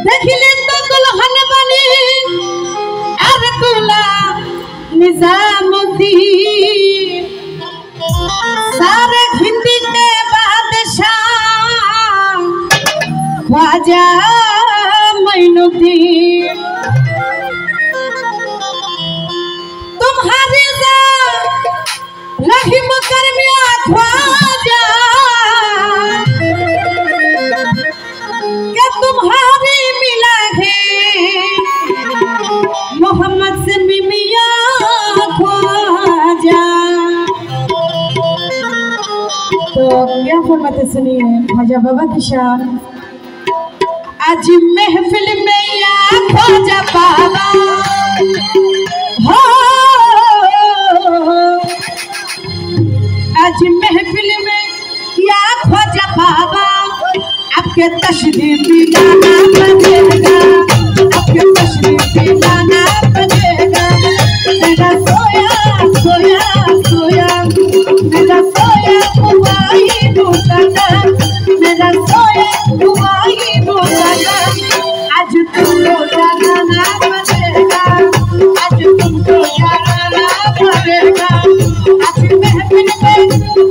देखिले तो दुल्हन बनी अरे दूल्हा निजामुद्दीन सारे हिंदी के बादशाह ख्वाजा मोइनुद्दीन तुम्हारी रहीम करमिया ख्वाजा के तुम्हारी मिला है मोहम्मद से मिमिया ख्वाजा। तो क्या फरमाते सुनिए ख्वाजा बाबा की शान। आज महफिल में या ख्वाजा बाबा हो, आज महफिल में या ख्वाजा बाबा आपके तशरीफ लाना बनेगा, आपके तशरीफ लाना बनेगा। मेरा सोया सोया सोया मेरा सोया हुआ ही डूबना, मेरा सोया हुआ ही डूबना। आज तुमको जाना पड़ेगा, आज तुमको जाना पड़ेगा। आज महफिल में,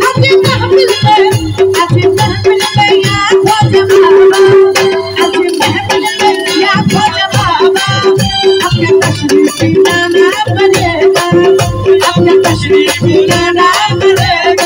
आज महफिल में, आज महफिल में या ख्वाजा बाबा, आज महफिल में या ख्वाजा बाबा आपके तशरीफ लाना पड़ेगा, आपके तशरीफ लाना पड़ेगा।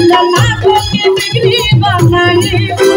लाखों की बिगड़ी बनाई।